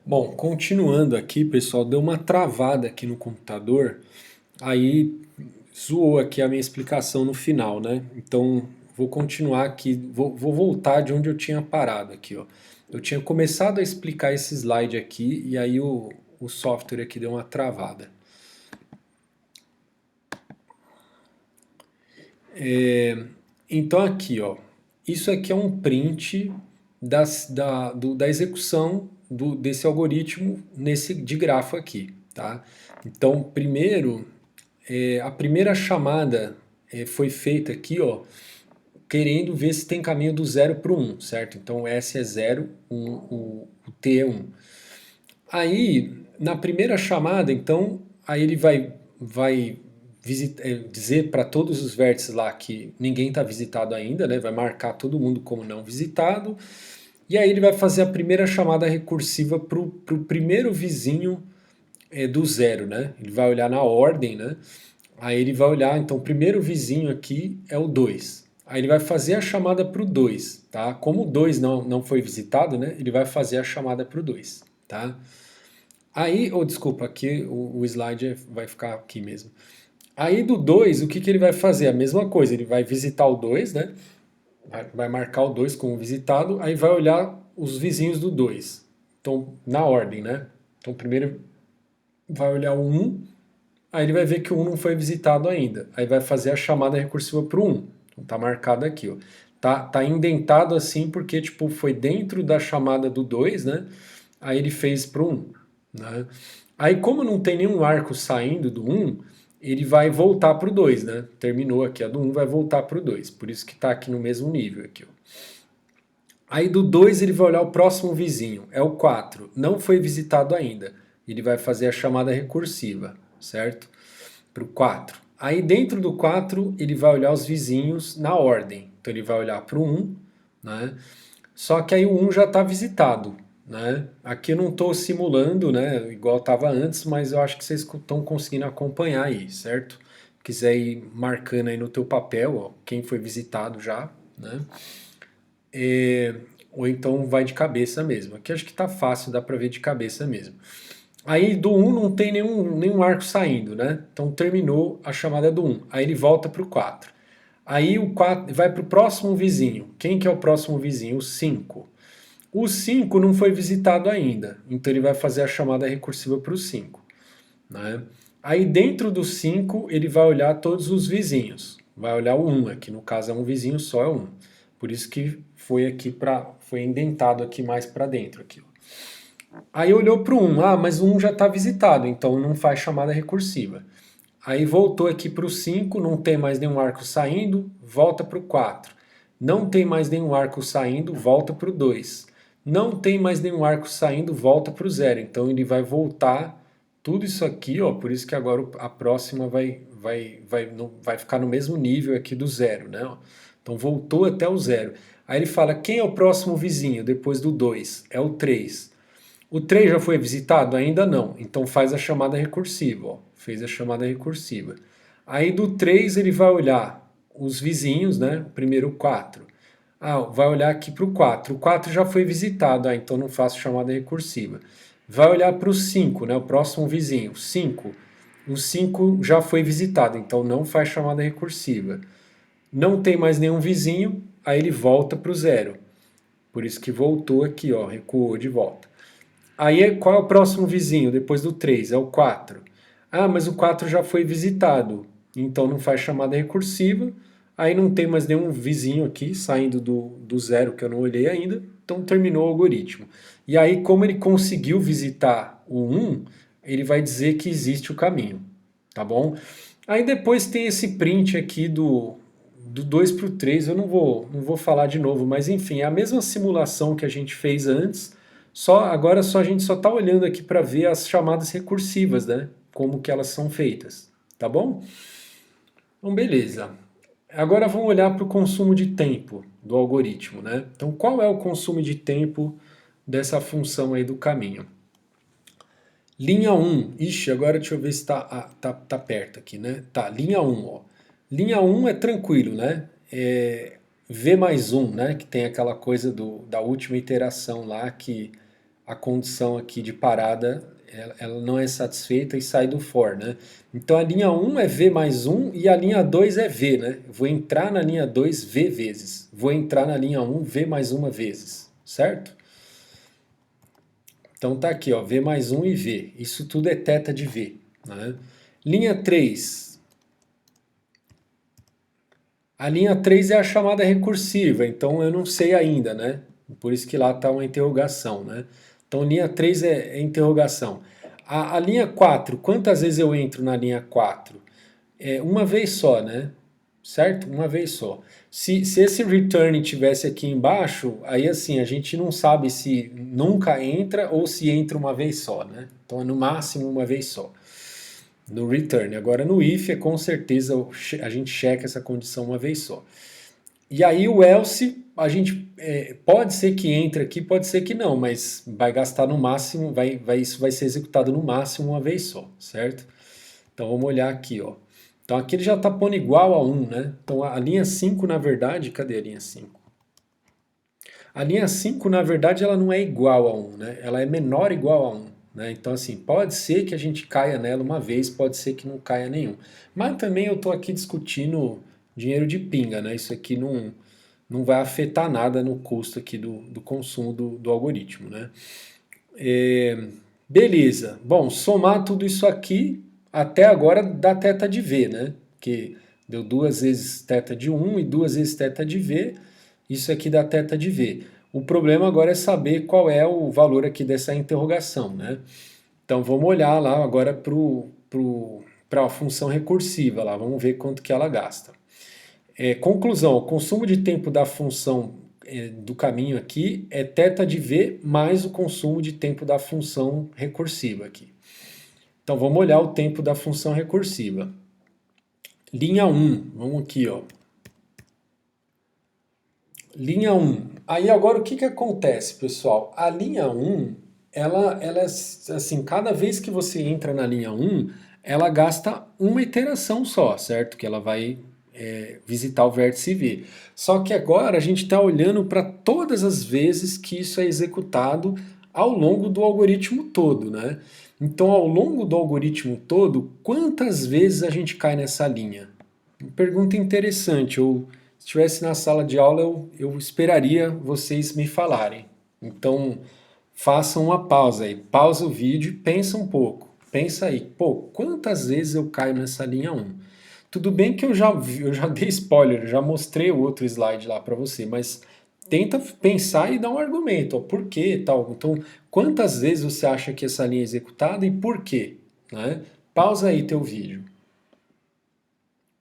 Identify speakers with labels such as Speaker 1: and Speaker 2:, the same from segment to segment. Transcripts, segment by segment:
Speaker 1: Bom, continuando aqui, pessoal, deu uma travada aqui no computador, aí zoou aqui a minha explicação no final, né? Então vou continuar aqui, vou voltar de onde eu tinha parado aqui, ó. Eu tinha começado a explicar esse slide aqui e aí o software aqui deu uma travada. Então aqui, ó, isso aqui é um print da execução desse algoritmo de grafo aqui, tá? Então, primeiro, a primeira chamada foi feita aqui, ó, querendo ver se tem caminho do zero para o 1, certo? Então, S é 0, o T é 1. Aí, na primeira chamada, então, aí ele vai dizer para todos os vértices lá que ninguém está visitado ainda, né? Vai marcar todo mundo como não visitado. E aí ele vai fazer a primeira chamada recursiva para o primeiro vizinho do zero, né? Ele vai olhar na ordem, né? Aí ele vai olhar, então o primeiro vizinho aqui é o 2. Aí ele vai fazer a chamada para o 2, tá? Como o 2 não foi visitado, né? Ele vai fazer a chamada para o 2, tá? Aí, desculpa, aqui o slide vai ficar aqui mesmo. Aí do 2, o que, que ele vai fazer? A mesma coisa, ele vai visitar o 2, né? Vai marcar o 2 como visitado, aí vai olhar os vizinhos do 2. Então, na ordem, né? Então, primeiro vai olhar o 1, aí ele vai ver que o 1 não foi visitado ainda. Aí vai fazer a chamada recursiva para o 1. Então, tá marcado aqui, ó. Tá indentado assim porque tipo foi dentro da chamada do 2, né? Aí ele fez para o 1, né? Aí como não tem nenhum arco saindo do 1, ele vai voltar para o 2, né? Terminou aqui a do 1, vai voltar para o 2. Por isso que está aqui no mesmo nível aqui, ó. Aí do 2 ele vai olhar o próximo vizinho, é o 4. Não foi visitado ainda. Ele vai fazer a chamada recursiva, certo? Para o 4. Aí dentro do 4 ele vai olhar os vizinhos na ordem. Então ele vai olhar para o 1, né? Só que aí o 1 já está visitado, né? Aqui eu não estou simulando, né? Igual estava antes, mas eu acho que vocês estão conseguindo acompanhar aí, certo? Quiser ir marcando aí no teu papel, ó, quem foi visitado já, né? É, ou então vai de cabeça mesmo. Aqui acho que tá fácil, dá para ver de cabeça mesmo. Aí do 1 não tem nenhum arco saindo, né? Então terminou a chamada do 1. Aí ele volta para o 4. Aí o 4 vai para o próximo vizinho. Quem que é o próximo vizinho? O 5. O 5 não foi visitado ainda, então ele vai fazer a chamada recursiva para o 5. Né? Aí dentro do 5 ele vai olhar todos os vizinhos. Vai olhar o 1, aqui no caso é um vizinho só, é 1. Por isso que foi aqui foi indentado aqui mais para dentro aqui. Aí olhou para o 1, mas o 1 já está visitado, então não faz chamada recursiva. Aí voltou aqui para o 5, não tem mais nenhum arco saindo, volta para o 4. Não tem mais nenhum arco saindo, volta para o 2. Não tem mais nenhum arco saindo, volta para o 0. Então ele vai voltar tudo isso aqui, ó, por isso que agora a próxima vai ficar no mesmo nível aqui do 0, né? Então voltou até o 0. Aí ele fala, quem é o próximo vizinho depois do 2? É o 3. O 3 já foi visitado? Ainda não. Então faz a chamada recursiva. Ó. Fez a chamada recursiva. Aí do 3 ele vai olhar os vizinhos, né? Primeiro o 4. Vai olhar aqui para o 4. O 4 já foi visitado, então não faço chamada recursiva. Vai olhar para o 5, né? O próximo vizinho. 5. O 5 já foi visitado, então não faz chamada recursiva. Não tem mais nenhum vizinho, aí ele volta para o 0. Por isso que voltou aqui, ó, recuou de volta. Aí qual é o próximo vizinho depois do 3? É o 4. Mas o 4 já foi visitado, então não faz chamada recursiva. Aí não tem mais nenhum vizinho aqui saindo do 0 que eu não olhei ainda, então terminou o algoritmo. E aí, como ele conseguiu visitar o 1, ele vai dizer que existe o caminho, tá bom? Aí depois tem esse print aqui do 2 para o 3, eu não vou falar de novo, mas enfim, é a mesma simulação que a gente fez antes, agora a gente só está olhando aqui para ver as chamadas recursivas, né? Como que elas são feitas, tá bom? Então, beleza. Agora vamos olhar para o consumo de tempo do algoritmo, né? Então, qual é o consumo de tempo dessa função aí do caminho? Linha um, ixi, agora deixa eu ver se tá perto aqui, né? Tá, linha um, ó. Linha um é tranquilo, né? V mais um, né? Que tem aquela coisa da última iteração lá que a condição aqui de parada, ela não é satisfeita e sai do for, né? Então a linha 1 é V mais 1 e a linha 2 é V, né? Vou entrar na linha 2 V vezes. Vou entrar na linha 1 V mais uma vezes, certo? Então tá aqui, ó, V mais 1 e V. Isso tudo é θ de V, né? Linha 3. A linha 3 é a chamada recursiva, então eu não sei ainda, né? Por isso que lá está uma interrogação, né? Então linha 3 é interrogação. A linha 4, quantas vezes eu entro na linha 4? Uma vez só, né? Certo? Uma vez só. Se esse return tivesse aqui embaixo, aí assim, a gente não sabe se nunca entra ou se entra uma vez só, né? Então é no máximo uma vez só. No return. Agora no if é com certeza a gente checa essa condição uma vez só. E aí o else, a gente pode ser que entre aqui, pode ser que não, mas vai gastar no máximo, isso vai ser executado no máximo uma vez só, certo? Então vamos olhar aqui, ó. Então aqui ele já está pondo igual a 1, né? Então a linha 5, na verdade, cadê a linha 5? A linha 5, na verdade, ela não é igual a 1, né? Ela é menor ou igual a 1. Né? Então, assim, pode ser que a gente caia nela uma vez, pode ser que não caia nenhum. Mas também eu estou aqui discutindo dinheiro de pinga, né? Isso aqui não vai afetar nada no custo aqui do consumo do algoritmo, né? Beleza. Bom, somar tudo isso aqui, até agora dá θ de V, né? Que deu 2 vezes θ de 1 e 2 vezes θ de V. Isso aqui dá θ de V. O problema agora é saber qual é o valor aqui dessa interrogação, né? Então vamos olhar lá agora para a função recursiva lá, vamos ver quanto que ela gasta. Conclusão, o consumo de tempo da função do caminho aqui é θ de V mais o consumo de tempo da função recursiva aqui. Então vamos olhar o tempo da função recursiva. Linha 1, vamos aqui, ó. Linha 1. Aí agora o que acontece, pessoal? A linha 1, ela assim, cada vez que você entra na linha 1, ela gasta uma iteração só, certo? Que ela vai visitar o vértice V. Só que agora a gente está olhando para todas as vezes que isso é executado ao longo do algoritmo todo, né? Então, ao longo do algoritmo todo, quantas vezes a gente cai nessa linha? Pergunta interessante. Se estivesse na sala de aula, eu esperaria vocês me falarem. Então, façam uma pausa aí. Pausa o vídeo e pensa um pouco. Pensa aí, pô, quantas vezes eu caio nessa linha 1? Tudo bem que eu já dei spoiler, já mostrei o outro slide lá para você, mas tenta pensar e dar um argumento, ó, por quê tal. Então, quantas vezes você acha que essa linha é executada e por quê? Né? Pausa aí teu vídeo.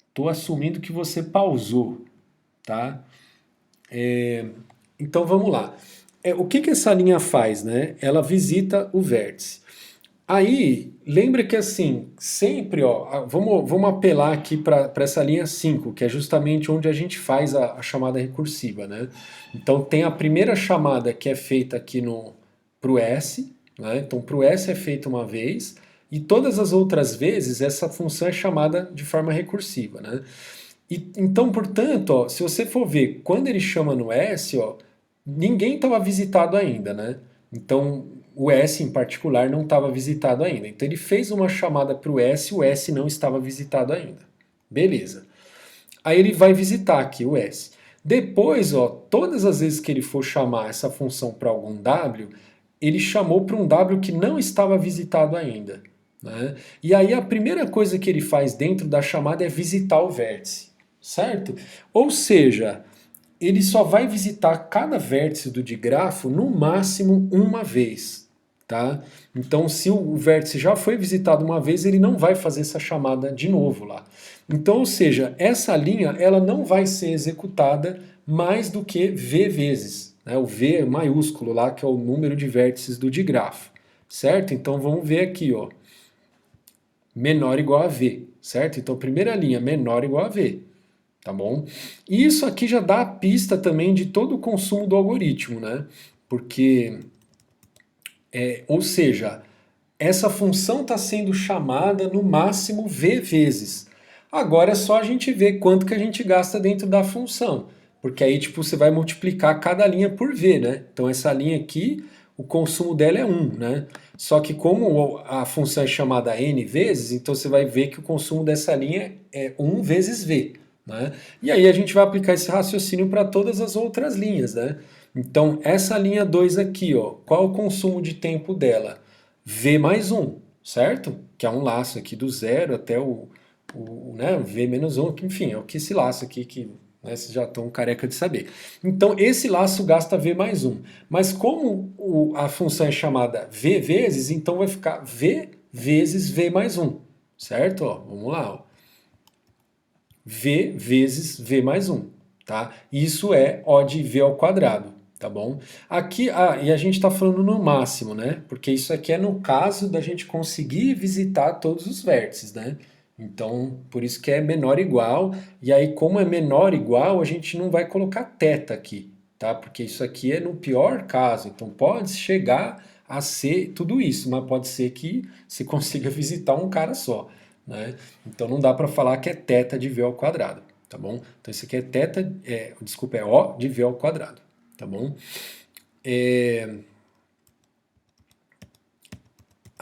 Speaker 1: Estou assumindo que você pausou, tá? Então vamos lá. O que essa linha faz, né? Ela visita o vértice. Aí, lembra que assim, sempre, ó, vamos apelar aqui para essa linha 5, que é justamente onde a gente faz a chamada recursiva, né? Então tem a primeira chamada que é feita aqui para o S, né? Então para o S é feita uma vez, e todas as outras vezes essa função é chamada de forma recursiva, né? Então, portanto, ó, se você for ver, quando ele chama no S, ó, ninguém estava visitado ainda, né? Então, o S em particular não estava visitado ainda. Então, ele fez uma chamada para o S não estava visitado ainda. Beleza. Aí ele vai visitar aqui o S. Depois, ó, todas as vezes que ele for chamar essa função para algum W, ele chamou para um W que não estava visitado ainda. Né? E aí a primeira coisa que ele faz dentro da chamada é visitar o vértice. Certo? Ou seja, ele só vai visitar cada vértice do digrafo no máximo uma vez, tá? Então, se o vértice já foi visitado uma vez, ele não vai fazer essa chamada de novo lá. Então, ou seja, essa linha ela não vai ser executada mais do que V vezes, né? O V maiúsculo lá, que é o número de vértices do digrafo, certo? Então, vamos ver aqui, ó. Menor ou igual a V, certo? Então, primeira linha, menor ou igual a V. Tá bom? E isso aqui já dá a pista também de todo o consumo do algoritmo, né? Porque, ou seja, essa função está sendo chamada no máximo V vezes. Agora é só a gente ver quanto que a gente gasta dentro da função. Porque aí, tipo, você vai multiplicar cada linha por V, né? Então essa linha aqui, o consumo dela é 1, né? Só que como a função é chamada n vezes, então você vai ver que o consumo dessa linha é 1 vezes v, né? E aí a gente vai aplicar esse raciocínio para todas as outras linhas, né? Então, essa linha 2 aqui, ó, qual o consumo de tempo dela? V mais 1, certo? Que é um laço aqui do zero até né, V menos 1, que, enfim, é o que esse laço aqui que, né, vocês já estão careca de saber. Então, esse laço gasta V mais 1. Mas como a função é chamada V vezes, então vai ficar V vezes V mais 1, certo? Ó, vamos lá, ó. V vezes V mais 1, tá? Isso é O de V ao quadrado, tá bom? Aqui, e a gente está falando no máximo, né? Porque isso aqui é no caso da gente conseguir visitar todos os vértices, né? Então, por isso que é menor ou igual, e aí como é menor ou igual, a gente não vai colocar θ aqui, tá? Porque isso aqui é no pior caso, então pode chegar a ser tudo isso, mas pode ser que você consiga visitar um cara só, né? Então não dá para falar que é θ de V ao quadrado, tá bom? Então isso aqui é θ, desculpa, é O de V ao quadrado, tá bom?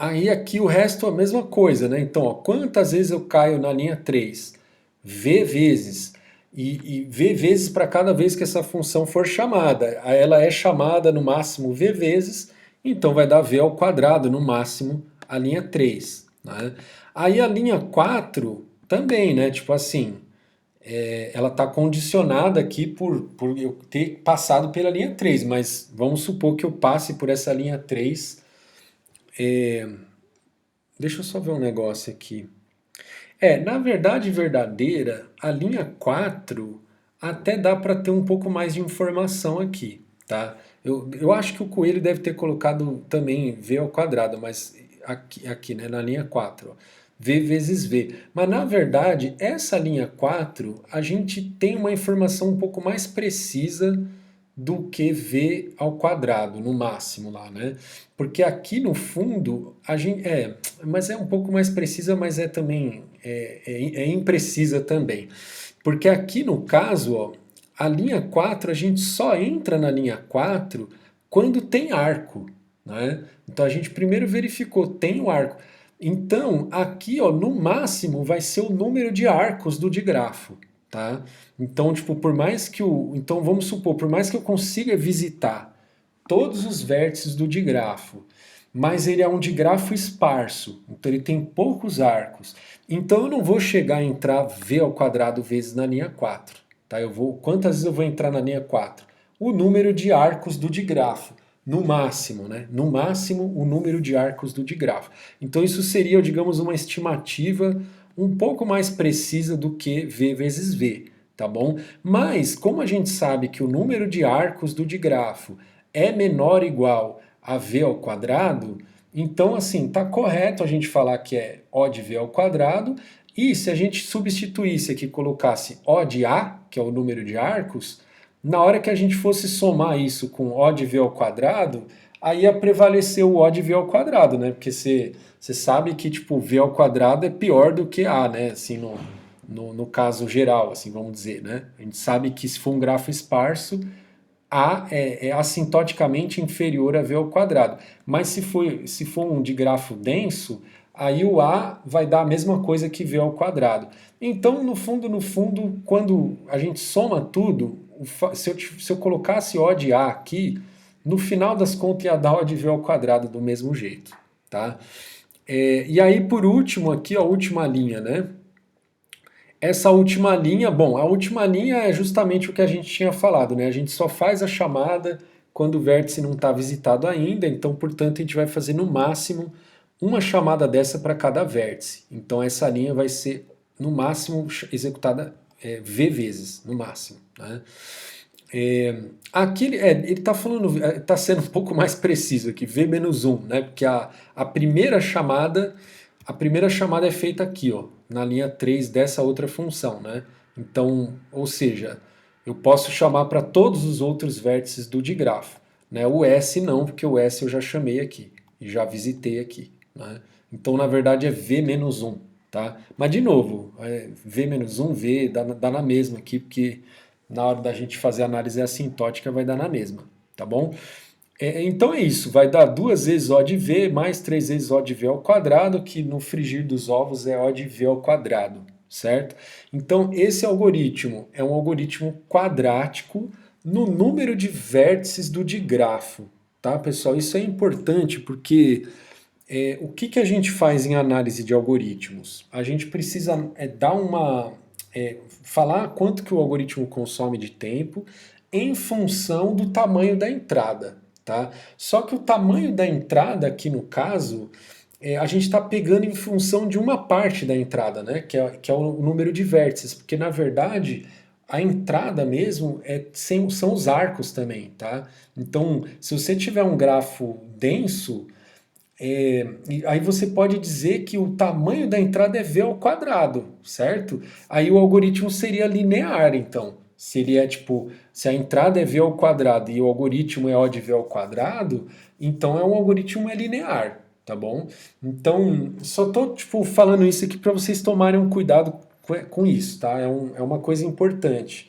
Speaker 1: Aí aqui o resto é a mesma coisa, né? Então, ó, quantas vezes eu caio na linha 3? V vezes. E V vezes para cada vez que essa função for chamada. Ela é chamada no máximo V vezes, então vai dar V ao quadrado no máximo a linha 3. Né? Aí a linha 4 também, né? Tipo assim, ela está condicionada aqui por eu ter passado pela linha 3, mas vamos supor que eu passe por essa linha 3. Deixa eu só ver um negócio aqui. Na verdade verdadeira, a linha 4 até dá para ter um pouco mais de informação aqui, tá? Eu acho que o Coelho deve ter colocado também V ao quadrado, mas aqui né, na linha 4, ó, V vezes V. Mas na verdade, essa linha 4, a gente tem uma informação um pouco mais precisa do que V ao quadrado, no máximo lá, né? Porque aqui no fundo, a gente. Mas é um pouco mais precisa, mas é também. É imprecisa também. Porque aqui no caso, ó, a linha 4, a gente só entra na linha 4 quando tem arco, né? Então a gente primeiro verificou, tem o arco. Então, aqui, ó, no máximo, vai ser o número de arcos do digrafo, tá? Então, tipo, por mais que então vamos supor, por mais que eu consiga visitar todos os vértices do digrafo, mas ele é um digrafo esparso, então ele tem poucos arcos. Então eu não vou chegar a entrar V ao quadrado vezes na linha 4, tá? Quantas vezes eu vou entrar na linha 4? O número de arcos do digrafo, no máximo, né? No máximo o número de arcos do digrafo. Então isso seria, digamos, uma estimativa um pouco mais precisa do que V vezes V, tá bom? Mas como a gente sabe que o número de arcos do digrafo é menor ou igual a V ao quadrado, então assim, tá correto a gente falar que é O de V ao quadrado, e se a gente substituísse aqui, colocasse O de A, que é o número de arcos, na hora que a gente fosse somar isso com O de V ao quadrado, aí ia prevalecer o O de V ao quadrado, né? Porque você sabe que tipo V ao quadrado é pior do que A, né? Assim, no caso geral, assim, vamos dizer, né? A gente sabe que se for um grafo esparso, A é assintoticamente inferior a V ao quadrado. Mas se for um de grafo denso, aí o A vai dar a mesma coisa que V ao quadrado. Então, no fundo, quando a gente soma tudo, se eu colocasse O de A aqui, no final das contas ia dar O de V ao quadrado do mesmo jeito, tá? E aí, por último, aqui, a última linha, né? Essa última linha, bom, a última linha é justamente o que a gente tinha falado, né? A gente só faz a chamada quando o vértice não está visitado ainda, então, portanto, a gente vai fazer no máximo uma chamada dessa para cada vértice. Então, essa linha vai ser, no máximo, executada V vezes, no máximo, né? Aqui ele está falando, está sendo um pouco mais preciso aqui, V menos 1, né? Porque a primeira chamada é feita aqui, ó, na linha 3 dessa outra função, né? Então, ou seja, eu posso chamar para todos os outros vértices do digrafo, né? O S não, porque o S eu já chamei aqui e já visitei aqui, né? Então, na verdade, é V menos 1, tá? Mas, de novo, V menos 1, V, dá na mesma aqui, porque na hora da gente fazer a análise assintótica vai dar na mesma, tá bom? Então é isso, vai dar 2 vezes O de V mais 3 vezes O de V ao quadrado, que no frigir dos ovos é O de V ao quadrado, certo? Então esse algoritmo é um algoritmo quadrático no número de vértices do digrafo, tá, pessoal? Isso é importante porque o que a gente faz em análise de algoritmos? A gente precisa dar falar quanto que o algoritmo consome de tempo em função do tamanho da entrada, tá? Só que o tamanho da entrada aqui no caso a gente está pegando em função de uma parte da entrada, né? Que é o número de vértices, porque na verdade a entrada mesmo são os arcos também, tá? Então, se você tiver um grafo denso, e aí você pode dizer que o tamanho da entrada é V ao quadrado, certo? Aí o algoritmo seria linear, então. Se ele é tipo, se a entrada é V ao quadrado e o algoritmo é O de V ao quadrado, então é um algoritmo linear, tá bom? Então, só tô tipo falando isso aqui para vocês tomarem um cuidado com isso, tá? É uma coisa importante.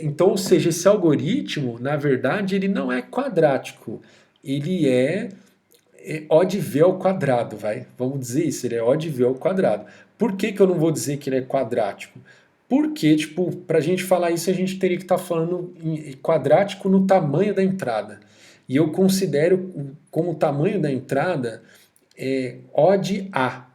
Speaker 1: Então, ou seja, esse algoritmo, na verdade, ele não é quadrático, ele é O de V ao quadrado, vai. Vamos dizer isso, ele é O de V ao quadrado. Por que eu não vou dizer que ele é quadrático? Porque, tipo, para a gente falar isso, a gente teria que estar falando em quadrático no tamanho da entrada. E eu considero como tamanho da entrada O de A.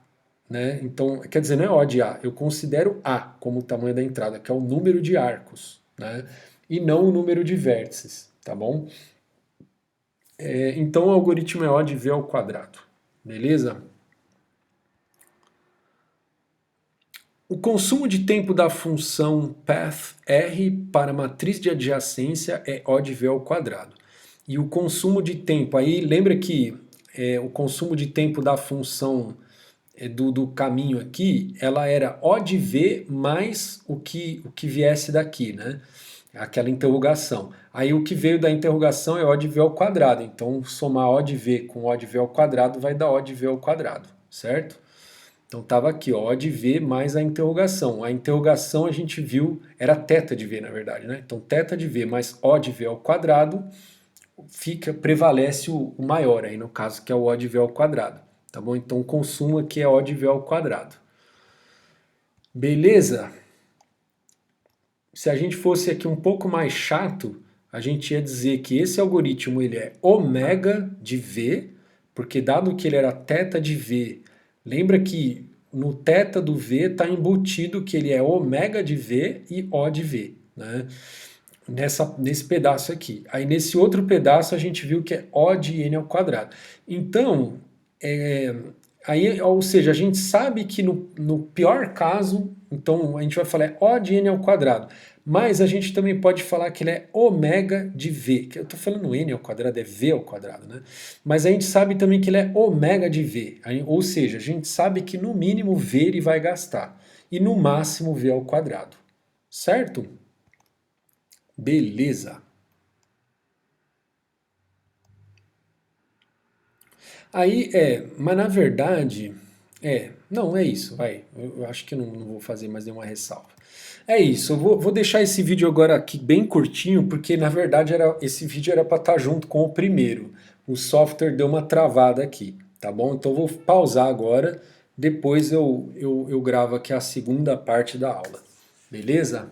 Speaker 1: Né? Então, quer dizer, não é O de A, eu considero A como o tamanho da entrada, que é o número de arcos, né? E não o número de vértices, tá bom? Então o algoritmo é O de V ao quadrado, beleza? O consumo de tempo da função path R para a matriz de adjacência é O de V ao quadrado. E o consumo de tempo, aí lembra que o consumo de tempo da função do caminho aqui, ela era O de V mais o que viesse daqui, né? Aquela interrogação. Aí o que veio da interrogação é O de V ao quadrado. Então somar O de V com O de V ao quadrado vai dar O de V ao quadrado, certo? Então estava aqui, ó, O de V mais a interrogação. A interrogação a gente viu, era θ de V, na verdade, né? Então θ de V mais O de V ao quadrado prevalece o maior aí, no caso, que é o O de V ao quadrado. Tá bom? Então o consumo aqui é O de V ao quadrado. Beleza? Se a gente fosse aqui um pouco mais chato, a gente ia dizer que esse algoritmo ele é ômega de V, porque dado que ele era θ de V, lembra que no θ do V está embutido que ele é ômega de V e O de V, né? Nesse pedaço aqui. Aí nesse outro pedaço a gente viu que é O de N ao quadrado. Então, aí, ou seja, a gente sabe que no pior caso, então a gente vai falar O de N ao quadrado, mas a gente também pode falar que ele é ômega de V, que eu estou falando N ao quadrado, é V ao quadrado, né? Mas a gente sabe também que ele é ômega de V, ou seja, a gente sabe que no mínimo V ele vai gastar, e no máximo V ao quadrado, certo? Beleza. Aí mas na verdade, não, é isso, vai. Eu acho que eu não vou fazer mais nenhuma ressalva. É isso, eu vou deixar esse vídeo agora aqui bem curtinho, porque na verdade esse vídeo era para estar junto com o primeiro. O software deu uma travada aqui, tá bom? Então eu vou pausar agora, depois eu gravo aqui a segunda parte da aula. Beleza?